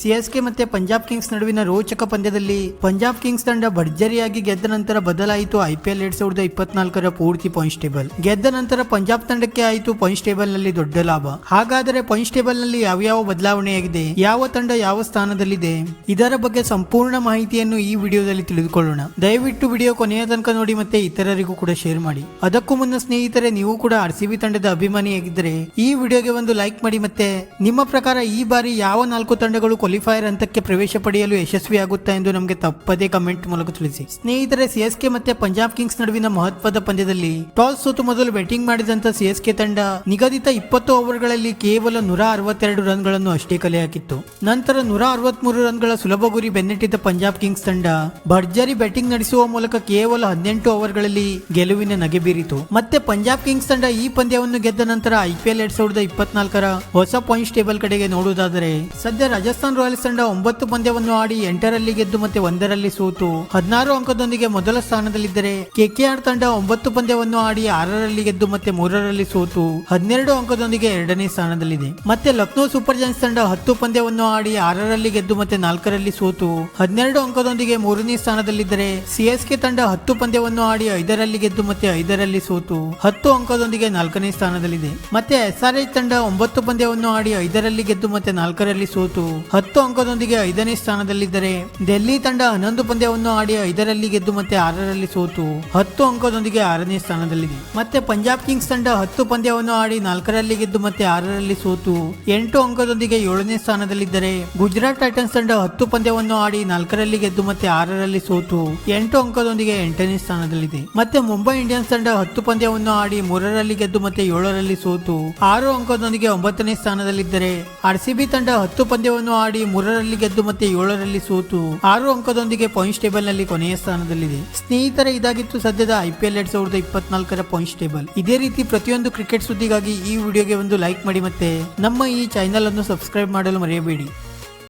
CSK ಮತ್ತೆ Punjab Kings ನಡುವಿನ ರೋಚಕ ಪಂದ್ಯದಲ್ಲಿ ಪಂಜಾಬ್ ಕಿಂಗ್ಸ್ ತಂಡ ಭರ್ಜರಿಯಾಗಿ ಗೆದ್ದ ನಂತರ ಬದಲಾಯಿತು ಐಪಿಎಲ್ 2024ರ ಪೂರ್ತಿ ಪಾಯಿಂಟ್ಸ್ ಟೇಬಲ್. ಗೆದ್ದ ನಂತರ ಪಂಜಾಬ್ ತಂಡಕ್ಕೆ ಆಯಿತು ಪಾಯಿಂಟ್ಸ್ ಟೇಬಲ್ ನಲ್ಲಿ ದೊಡ್ಡ ಲಾಭ. ಹಾಗಾದರೆ ಪಾಯಿಂಟ್ಸ್ ಟೇಬಲ್ ನಲ್ಲಿ ಯಾವ ಬದಲಾವಣೆಯಾಗಿದೆ, ಯಾವ ತಂಡ ಯಾವ ಸ್ಥಾನದಲ್ಲಿದೆ, ಇದರ ಬಗ್ಗೆ ಸಂಪೂರ್ಣ ಮಾಹಿತಿಯನ್ನು ಈ ವಿಡಿಯೋದಲ್ಲಿ ತಿಳಿದುಕೊಳ್ಳೋಣ. ದಯವಿಟ್ಟು ವಿಡಿಯೋ ಕೊನೆಯ ತನಕ ನೋಡಿ ಮತ್ತೆ ಇತರರಿಗೂ ಕೂಡ ಶೇರ್ ಮಾಡಿ. ಅದಕ್ಕೂ ಮುನ್ನ ಸ್ನೇಹಿತರೆ, ನೀವು ಕೂಡ ಆರ್ಸಿಬಿ ತಂಡದ ಅಭಿಮಾನಿಯಾಗಿದ್ದರೆ ಈ ವಿಡಿಯೋಗೆ ಒಂದು ಲೈಕ್ ಮಾಡಿ. ಮತ್ತೆ ನಿಮ್ಮ ಪ್ರಕಾರ ಈ ಬಾರಿ ಯಾವ 4 ತಂಡಗಳು ಕ್ವಾಲಿಫೈಯರ್ ಹಂತಕ್ಕೆ ಪ್ರವೇಶ ಪಡೆಯಲು ಯಶಸ್ವಿಯಾಗುತ್ತಾ ಎಂದು ನಮಗೆ ತಪ್ಪದೇ ಕಮೆಂಟ್ ಮೂಲಕ ತಿಳಿಸಿ. ಸ್ನೇಹಿತರೆ, ಸಿಎಸ್ಕೆ ಮತ್ತೆ ಪಂಜಾಬ್ ಕಿಂಗ್ಸ್ ನಡುವಿನ ಮಹತ್ವದ ಪಂದ್ಯದಲ್ಲಿ ಟಾಸ್ ಸೋತು ಮೊದಲು ಬ್ಯಾಟಿಂಗ್ ಮಾಡಿದಂತ ಸಿಎಸ್ಕೆ ತಂಡ ನಿಗದಿತ 20 ಓವರ್ಗಳಲ್ಲಿ ಕೇವಲ 162 ರನ್ಗಳನ್ನು ಅಷ್ಟೇ ಕಲೆ ಹಾಕಿತ್ತು. ನಂತರ 163 ರನ್ಗಳ ಸುಲಭ ಗುರಿ ಬೆನ್ನಟ್ಟಿದ್ದ ಪಂಜಾಬ್ ಕಿಂಗ್ಸ್ ತಂಡ ಭರ್ಜರಿ ಬ್ಯಾಟಿಂಗ್ ನಡೆಸುವ ಮೂಲಕ ಕೇವಲ 18 ಓವರ್ಗಳಲ್ಲಿ ಗೆಲುವಿನ ನಗೆ ಬೀರಿತು. ಮತ್ತೆ ಪಂಜಾಬ್ ಕಿಂಗ್ಸ್ ತಂಡ ಈ ಪಂದ್ಯವನ್ನು ಗೆದ್ದ ನಂತರ ಐಪಿಎಲ್ 2024ರ ಹೊಸ ಪಾಯಿಂಟ್ಸ್ ಟೇಬಲ್ ಕಡೆಗೆ ನೋಡುವುದಾದರೆ, ಸದ್ಯ ರಾಜಸ್ಥಾನ್ ರಾಯಲ್ಸ್ ತಂಡ 9 ಪಂದ್ಯವನ್ನು ಆಡಿ 8ರಲ್ಲಿ ಗೆದ್ದು ಮತ್ತೆ 1ರಲ್ಲಿ ಸೋತು 16 ಅಂಕದೊಂದಿಗೆ ಮೊದಲ ಸ್ಥಾನದಲ್ಲಿದ್ದರೆ, ಕೆಕೆಆರ್ ತಂಡ 9 ಪಂದ್ಯವನ್ನು ಆಡಿ 6ರಲ್ಲಿ ಗೆದ್ದು ಮತ್ತೆ 3ರಲ್ಲಿ ಸೋತು 12 ಅಂಕದೊಂದಿಗೆ 2ನೇ ಸ್ಥಾನದಲ್ಲಿದೆ. ಮತ್ತೆ ಲಕ್ನೋ ಸೂಪರ್ ಜೈಂಟ್ಸ್ ತಂಡ 10 ಪಂದ್ಯವನ್ನು ಆಡಿ 6ರಲ್ಲಿ ಗೆದ್ದು ಮತ್ತೆ 4ರಲ್ಲಿ ಸೋತು 12 ಅಂಕದೊಂದಿಗೆ 3ನೇ ಸ್ಥಾನದಲ್ಲಿದ್ದರೆ, ಸಿಎಸ್ಕೆ ತಂಡ 10 ಪಂದ್ಯವನ್ನು ಆಡಿ 5ರಲ್ಲಿ ಗೆದ್ದು ಮತ್ತೆ 5ರಲ್ಲಿ ಸೋತು 10 ಅಂಕದೊಂದಿಗೆ 4ನೇ ಸ್ಥಾನದಲ್ಲಿದೆ. ಮತ್ತೆ ಎಸ್ಆರ್ಎಚ್ ತಂಡ 9 ಪಂದ್ಯವನ್ನು ಆಡಿ 5ರಲ್ಲಿ ಗೆದ್ದು ಮತ್ತೆ 4ರಲ್ಲಿ ಸೋತು 10 ಅಂಕದೊಂದಿಗೆ 5ನೇ ಸ್ಥಾನದಲ್ಲಿದ್ದರೆ, ಡೆಲ್ಲಿ ತಂಡ 11 ಪಂದ್ಯವನ್ನು ಆಡಿ 5ರಲ್ಲಿ ಗೆದ್ದು ಮತ್ತೆ 6ರಲ್ಲಿ ಸೋತು 10 ಅಂಕದೊಂದಿಗೆ 6ನೇ ಸ್ಥಾನದಲ್ಲಿದೆ. ಮತ್ತೆ ಪಂಜಾಬ್ ಕಿಂಗ್ಸ್ ತಂಡ 10 ಪಂದ್ಯವನ್ನು ಆಡಿ 4ರಲ್ಲಿ ಗೆದ್ದು ಮತ್ತೆ 6ರಲ್ಲಿ ಸೋತು 8 ಅಂಕದೊಂದಿಗೆ 7ನೇ ಸ್ಥಾನದಲ್ಲಿದ್ದರೆ, ಗುಜರಾತ್ ಟೈಟನ್ಸ್ ತಂಡ 10 ಪಂದ್ಯವನ್ನು ಆಡಿ 4ರಲ್ಲಿ ಗೆದ್ದು ಮತ್ತೆ 6ರಲ್ಲಿ ಸೋತು 8 ಅಂಕದೊಂದಿಗೆ 8ನೇ ಸ್ಥಾನದಲ್ಲಿದೆ. ಮತ್ತೆ ಮುಂಬೈ ಇಂಡಿಯನ್ಸ್ ತಂಡ 10 ಪಂದ್ಯವನ್ನು ಆಡಿ 3ರಲ್ಲಿ ಗೆದ್ದು ಮತ್ತೆ 7ರಲ್ಲಿ ಸೋತು 6 ಅಂಕದೊಂದಿಗೆ 9ನೇ ಸ್ಥಾನದಲ್ಲಿದ್ದರೆ, ಆರ್ಸಿಬಿ ತಂಡ 10 ಪಂದ್ಯವನ್ನು ಆಡಿ 3ರಲ್ಲಿ ಗೆದ್ದು ಮತ್ತೆ 7ರಲ್ಲಿ ಸೋತು 6 ಅಂಕದೊಂದಿಗೆ ಪಾಯಿಂಟ್ಸ್ ಟೇಬಲ್ ನಲ್ಲಿ ಕೊನೆಯ ಸ್ಥಾನದಲ್ಲಿದೆ. ಸ್ನೇಹಿತರೆ, ಇದಾಗಿತ್ತು ಸದ್ಯದ ಐಪಿಎಲ್ 2024ರ ಪಾಯಿಂಟ್ಸ್ ಟೇಬಲ್. ಇದೇ ರೀತಿ ಪ್ರತಿಯೊಂದು ಕ್ರಿಕೆಟ್ ಸುದ್ದಿಗಾಗಿ ಈ ವಿಡಿಯೋಗೆ ಒಂದು ಲೈಕ್ ಮಾಡಿ ಮತ್ತೆ ನಮ್ಮ ಈ ಚಾನೆಲ್ ಅನ್ನು ಸಬ್ಸ್ಕ್ರೈಬ್ ಮಾಡಲು ಮರೆಯಬೇಡಿ.